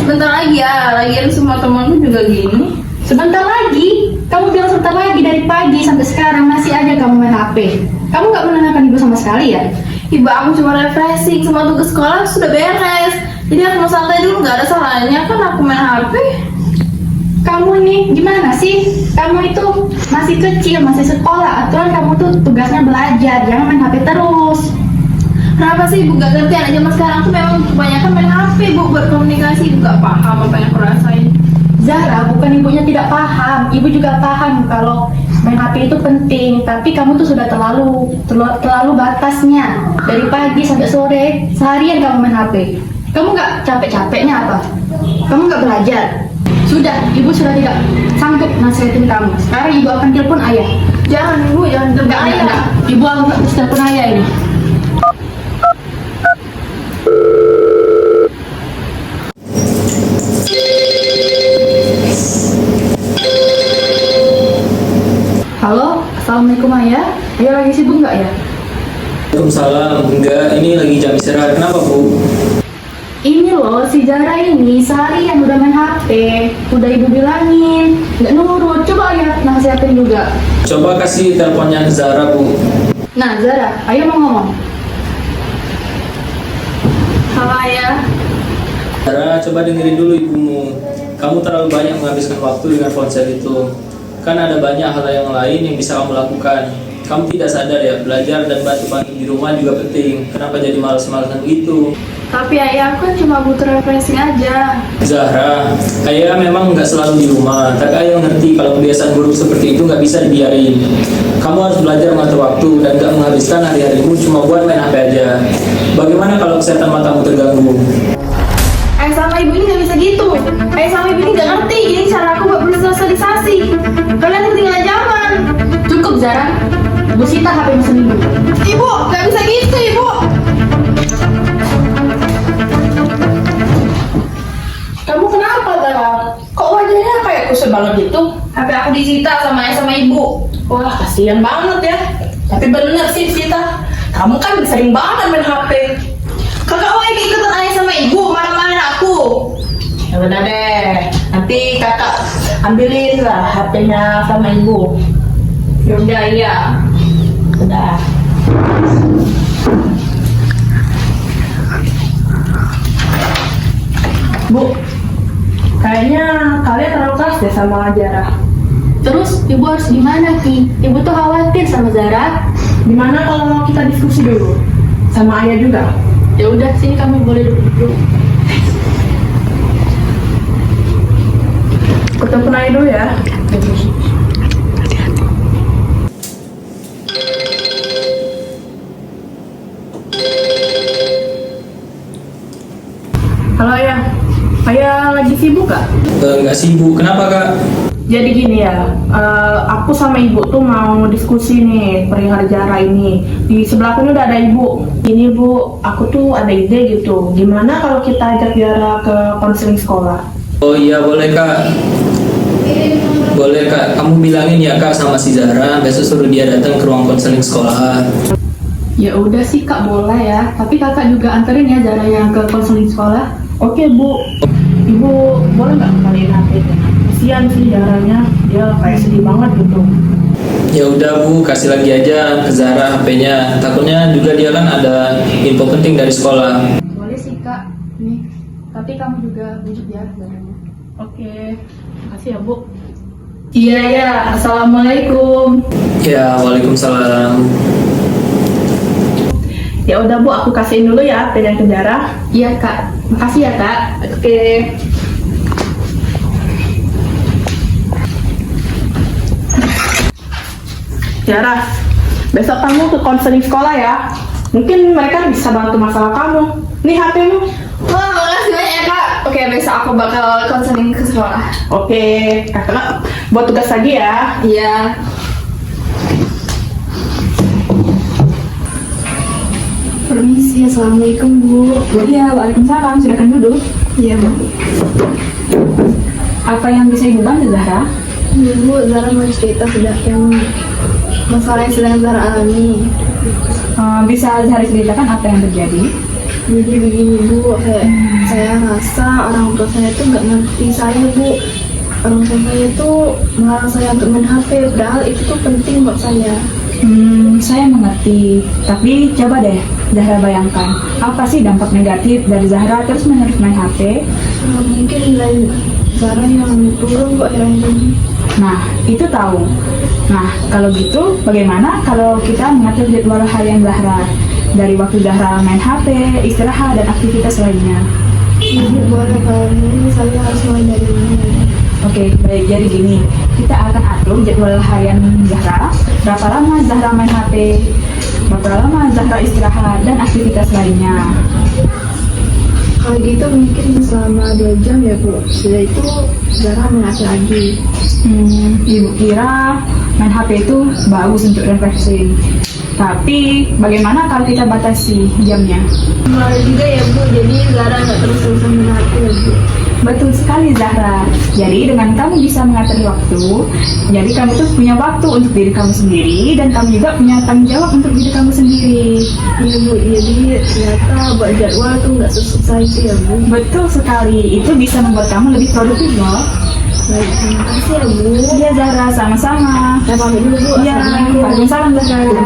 sebentar lagi ya, lagian semua temanku juga gini. Sebentar lagi? Kamu bilang sebentar lagi, dari pagi sampai sekarang masih aja kamu main HP. Kamu nggak menanyakan ibu sama sekali ya? Ibu aku cuma refreshing, semua tugas sekolah sudah beres. Jadi aku mau santai dulu, nggak ada salahnya kan aku main HP. Kamu nih gimana sih? Kamu itu masih kecil, masih sekolah. Aturan kamu tuh tugasnya belajar, jangan main HP terus. Kenapa sih ibu gak ngerti? Anak zaman sekarang tuh memang kebanyakan main HP bu, buat komunikasi. Ibu gak paham apa yang aku rasain. Zara, bukan ibunya tidak paham. Ibu juga paham kalau main HP itu penting. Tapi kamu tuh sudah terlalu batasnya. Dari pagi sampai sore, seharian kamu main HP. Kamu nggak capek-capeknya apa? Kamu nggak belajar? Sudah, ibu sudah tidak sanggup nasihatin kamu. Sekarang ibu akan telepon ayah. Jangan ibu, jangan telepon ayah. Ibu akan telepon ayah ini. Halo, assalamualaikum ayah. Ayah lagi sibuk nggak ya? Waalaikumsalam, enggak, ini lagi jam istirahat. Kenapa bu? Ini loh, si Zara ini seharian udah main HP. Udah ibu bilangin, nggak nurut. Coba ayah nasihatin juga. Coba kasih teleponnya ke Zara bu. Nah Zara, ayo mau ngomong. Halo ayah. Zara, coba dengerin dulu ibumu. Kamu terlalu banyak menghabiskan waktu dengan ponsel itu. Kan ada banyak hal yang lain yang bisa kamu lakukan. Kamu tidak sadar ya, belajar dan bantu-bantu di rumah juga penting. Kenapa jadi malas-malasan gitu? Tapi ayah aku kan cuma butuh refreshing aja. Zahra, ayah memang nggak selalu di rumah, tapi ayah ngerti kalau kebiasaan buruk seperti itu nggak bisa dibiarin. Kamu harus belajar mengatur waktu dan nggak menghabiskan hari-harimu cuma buat main HP aja. Bagaimana kalau kesehatan matamu terganggu? Ayah sama ibu ini nggak bisa gitu. Ayah sama ibu ini nggak ngerti. Ini cara aku buat bersosialisasi. Kalian ketinggalan zaman. Cukup Zara, ibu sita HP-mu seminggu. Ibu, nggak bisa gitu ibu. Kamu kenapa, Zara? Kok wajahnya kayak kusut banget gitu? HP aku disita sama ayah sama ibu. Wah, kasihan banget ya. Tapi bener sih, Sita. Kamu kan sering banget main HP. Kakak mau ikutan ayah sama ibu marah-marahin aku. Ya udah deh, nanti kakak ambilin lah HP-nya sama ibu. Yaudah iya. Udah. Bu, kayaknya kalian terlalu keras deh sama Zara. Terus ibu harus gimana Ki? Ibu tuh khawatir sama Zara. Gimana kalau kita diskusi dulu sama ayah juga? Ya udah, sini kamu boleh duduk. Aku telepon ayah dulu ya. Halo ayah, ayah lagi sibuk gak? Nggak sibuk, kenapa kak? Jadi gini ya, aku sama ibu tuh mau diskusi nih perihal Zara ini. Di sebelahku ini udah ada ibu. Ini bu, aku tuh ada ide gitu. Gimana kalau kita ajak Zara ke konseling sekolah? Oh iya boleh kak. Boleh kak, kamu bilangin ya kak sama si Zahra, besok suruh dia datang ke ruang konseling sekolah. Ya udah sih kak, boleh ya. Tapi kakak juga anterin ya Zara yang ke konseling sekolah. Oke bu, ibu boleh nggak kembaliin HP-nya? Kasian sih Zaranya, dia kayak sedih banget gitu. Ya udah bu, kasih lagi aja ke Zahra HP-nya. Takutnya juga dia kan ada info penting dari sekolah. Boleh sih kak. Nih, tapi kamu juga bujuk ya Zaranya. Oke, makasih ya bu. Iya ya, assalamualaikum. Ya, waalaikumsalam. Ya udah bu, aku kasihin dulu ya HP-nya ke Zara. Iya kak, makasih ya kak. Oke. Zara, besok kamu ke konseling sekolah ya. Mungkin mereka bisa bantu masalah kamu. Nih HP-mu. Wah, makasih banyak ya kak. Oke, besok aku bakal konseling ke sekolah. Oke, kakak buat tugas lagi ya. Iya. Permisi, assalamualaikum bu. Iya, waalaikumsalam. Silakan duduk. Iya bu. Apa yang bisa ibu bantu, Zahra? Iya bu, Zara mau cerita sudah yang masalah yang sedang Zara alami. Bisa Zahra ceritakan apa yang terjadi? Jadi begini Bu, kayak saya rasa orang tua saya tuh nggak ngerti saya Bu. Orang tua saya tuh melarang saya untuk main HP, padahal itu tuh penting buat saya. Saya mengerti. Tapi coba deh Zahra bayangkan, apa sih dampak negatif dari Zahra terus menerus main HP? Mungkin nilai Zara yang turun Bu akhir-akhir ini. Nah, itu tahu. Nah, kalau gitu bagaimana kalau kita mengatur jadwal harian Zahra? Dari waktu Zahra main HP, istirahat, dan aktivitas lainnya. Ibu boleh kalau ini saya harus mulai dari ini. Oke, baik. Jadi gini, kita akan atur jadwal harian Zahra. Berapa lama Zahra main HP, berapa lama Zahra istirahat, dan aktivitas lainnya. Kalau gitu mungkin selama 2 jam ya Bu. Setelah itu Zara mengatur lagi. Ibu kira main HP itu bagus untuk refreshing. Tapi bagaimana kalau kita batasi jamnya? Mulai juga ya Bu, jadi Zara nggak terus-terusan main HP ya Bu. Betul sekali Zahra. Jadi dengan kamu bisa mengatur waktu, jadi kamu tuh punya waktu untuk diri kamu sendiri dan kamu juga punya tanggung jawab untuk diri kamu sendiri. Iya Bu, jadi ternyata buat jadwal tuh nggak sesusah itu ya Bu. Betul sekali. Itu bisa membuat kamu lebih produktif loh. Baik, terima kasih ya Bu. Iya Zahra, sama-sama. Saya pamit dulu Bu. Iya, waalaikumsalam Zahra.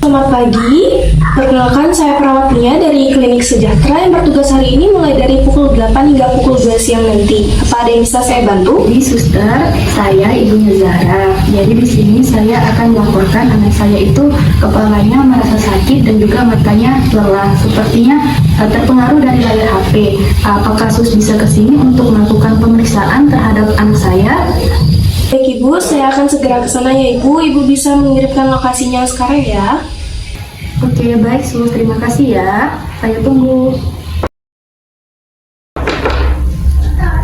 Selamat pagi, perkenalkan saya perawat Nia dari Klinik Sejahtera yang bertugas hari ini mulai dari pukul 8 hingga pukul 2 siang nanti. Apa ada yang bisa saya bantu? Jadi suster, saya ibunya Zahra. Jadi di sini saya akan melaporkan anak saya itu kepalanya merasa sakit dan juga matanya lelah. Sepertinya terpengaruh dari layar HP. Apakah sus bisa ke sini untuk melakukan pemeriksaan terhadap anak saya? Baik Ibu, saya akan segera ke sana ya Ibu. Ibu bisa mengirimkan lokasinya sekarang ya. Oke, baik sus. Terima kasih ya. Saya tunggu.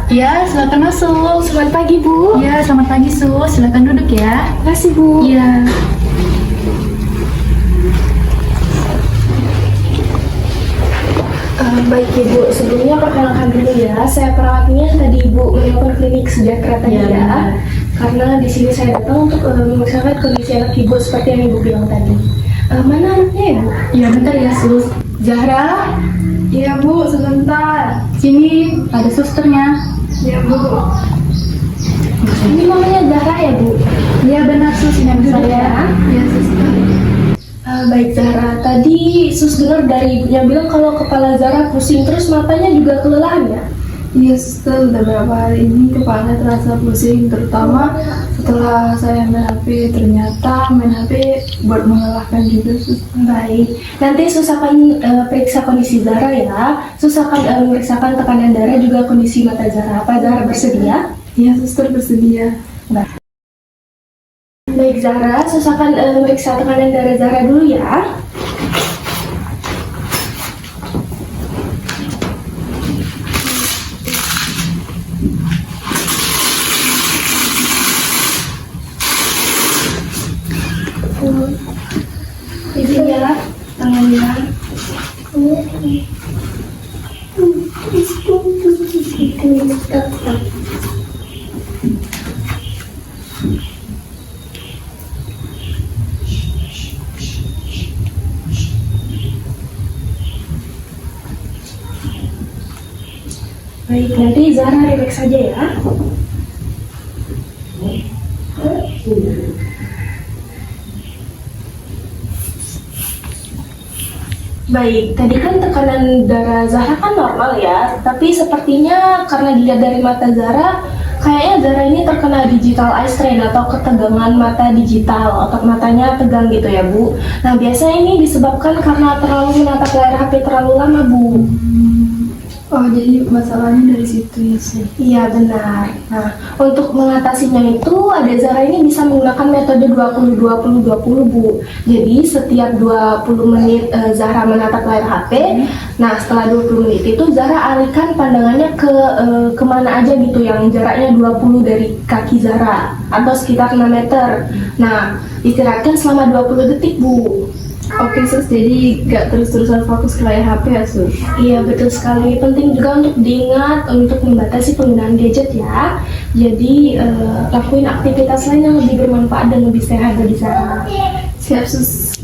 Ya, silakan masuk. Selamat pagi Bu. Ya, selamat pagi sus. Silakan duduk ya. Terima kasih Bu. Iya. Baik Ibu, sebelumnya perkenalkan dulu ya. Saya perawatnya tadi Ibu menelpon Klinik Sejahtera tadi ya. Karena di sini saya datang untuk memeriksakan kondisi anak Ibu seperti yang Ibu bilang tadi. Mana anaknya ya Bu? Iya, bentar ya sus. Zahra, Iya Bu, sebentar. sini ada susternya. Iya Bu. Ini mamanya Zahra ya Bu? Iya benar sus, ini anak saya. Iya suster. Baik Zahra, tadi sus dengar dari ibunya bilang kalau kepala Zahra pusing terus matanya juga kelelahan ya? Iya suster, udah beberapa hari ini kepala terasa pusing, terutama setelah saya main HP. Ternyata main HP buat mengalahkan juga suster. Baik, nanti sus akan periksa kondisi Zahra ya. Sus akan memeriksakan tekanan darah juga kondisi mata Zahra. Apa Zahra bersedia? Iya suster, bersedia. Baik Zahra, sus akan memeriksa tekanan darah Zahra dulu ya. Ini ya, tangannya. Baik, nanti Zahra relax saja ya. Baik, tadi kan tekanan darah Zahra kan normal ya, tapi sepertinya karena dilihat dari mata Zahra, kayaknya Zahra ini terkena digital eye strain atau ketegangan mata digital, otot matanya tegang gitu ya Bu. Nah biasanya ini disebabkan karena terlalu menatap layar HP terlalu lama Bu. Oh, jadi masalahnya dari situ ya sih. Iya benar. Nah, untuk mengatasinya itu ada Zahra ini bisa menggunakan metode 20-20-20 Bu. Jadi setiap 20 menit Zahra menatap layar HP. Nah, setelah 20 menit itu Zahra alihkan pandangannya ke kemana aja gitu yang jaraknya 20 dari kaki Zahra atau sekitar 6 meter. Nah, istirahatkan selama 20 detik Bu. Oke sus, jadi gak terus-terusan fokus ke layar HP ya sus? Iya betul sekali, penting juga untuk diingat untuk membatasi penggunaan gadget ya. Jadi lakuin aktivitas lain yang lebih bermanfaat dan lebih sehat bagi Zara. Siap sus.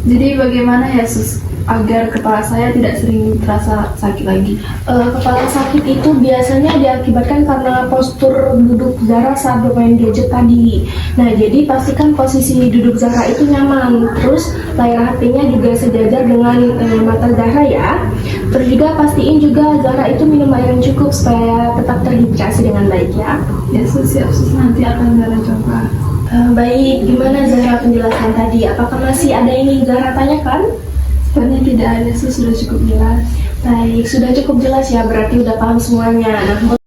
Jadi bagaimana ya sus agar kepala saya tidak sering terasa sakit lagi? Kepala sakit itu biasanya diakibatkan karena postur duduk Zara saat bermain gadget tadi. Nah, jadi pastikan posisi duduk Zara itu nyaman. Terus layar HP-nya juga sejajar dengan mata Zara ya. Terus juga pastiin juga Zara itu minum air yang cukup supaya tetap terhidrasi dengan baik ya. Ya sus, siap sus, nanti akan Zara coba. Baik, gimana Zara penjelasan tadi? Apakah masih ada yang ingin Zara tanyakan? Sebenarnya tidak ada sus, sudah cukup jelas. Baik, sudah cukup jelas ya, berarti udah paham semuanya. Nah,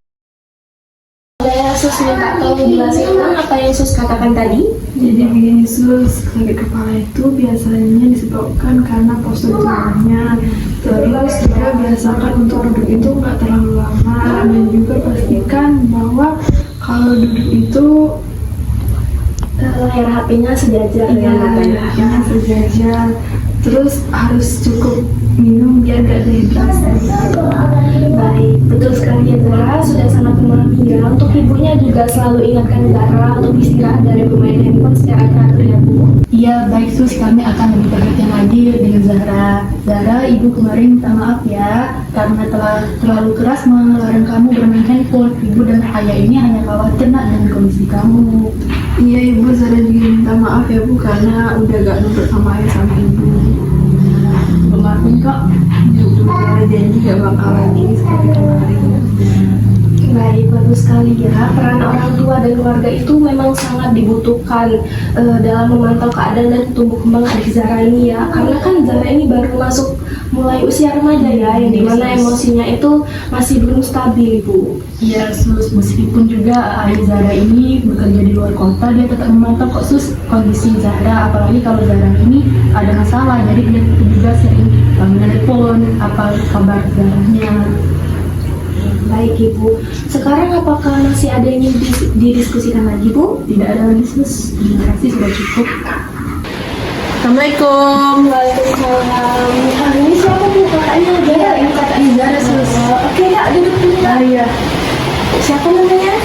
boleh Sus minta tolong jelasin apa yang Sus katakan tadi? Jadi begini sus, sakit kepala itu biasanya disebabkan karena postur tulangnya. Terus juga biasakan untuk duduk itu nggak terlalu lama, dan juga pastikan bahwa kalau duduk itu Layar HP-nya sejajar ya, layarnya sejajar. Terus harus cukup minum biar gak dehidrasi. Baik, betul sekali ya Zara, sudah sangat memahami ya. Untuk ibunya juga selalu ingatkan Zara untuk istirahat dari bermain handphone secara teratur ya Bu. Iya, baik sus, kami akan lebih perhatian lagi dengan Zahra. Zahra, ibu kemarin minta maaf ya, karena telah terlalu keras melarang kamu bermain handphone. Ibu dan ayah ini hanya khawatir nak dengan kondisi kamu. Iya ibu, Zara juga minta maaf ya bu, karena udah gak nurut sama ayah sama ibu. Maafin kok. Ibu Zara janji gak bakal lagi seperti kemarin. Baik, bagus sekali ya. Peran orang tua dan keluarga itu memang sangat dibutuhkan dalam memantau keadaan dan tumbuh kembang adik Zara ini ya. Karena kan Zara ini baru masuk mulai usia remaja ya, yang dimana emosinya itu masih belum stabil Bu. Iya sus, meskipun juga ayah Zahra ini bekerja di luar kota, dia tetap memantau kok sus kondisi Zahra. Apalagi kalau Zahra ini ada masalah, jadi dia juga sering menelpon apa kabar Zahranya. Baik Ibu, sekarang apakah masih ada yang ingin didiskusikan lagi Bu? Tidak ada lagi sus, terima kasih sudah cukup. Assalamualaikum. Waalaikumsalam. Ini siapa Bu? Kakaknya Zara? Ini kakaknya Zahra sus. Oke Kak, duduk dulu Kak. Iya. Siapa namanya?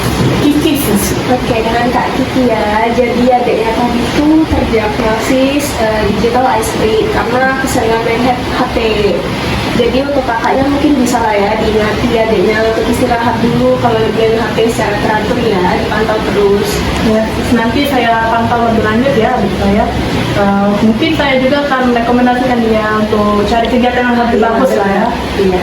Kiki sus. Oke, dengan Kak Kiki ya. Jadi adiknya tadi itu terdiagnosis digital eye strain karena keseringan main HP. Jadi untuk kakaknya mungkin bisa lah ya diingati adiknya untuk istirahat dulu kalau main HP secara teratur ya, dipantau terus. Ya, nanti saya pantau lebih lanjut ya adik saya. Mungkin saya juga akan rekomendasikan dia untuk cari kegiatan yang lebih bagus lah ya. Iya.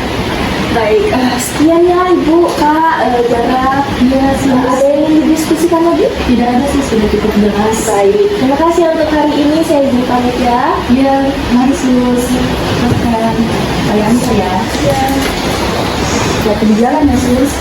Baik, sekian ya Ibu, Kak, Zara. Iya sus. Ada yang ingin didiskusikan lagi? Tidak ada sus, sudah cukup jelas. Baik, terima kasih untuk hari ini. Saya izin pamit ya. Iya, mari sus. Silakan. Sayang saya. Ya. Hati di jalan ya sus.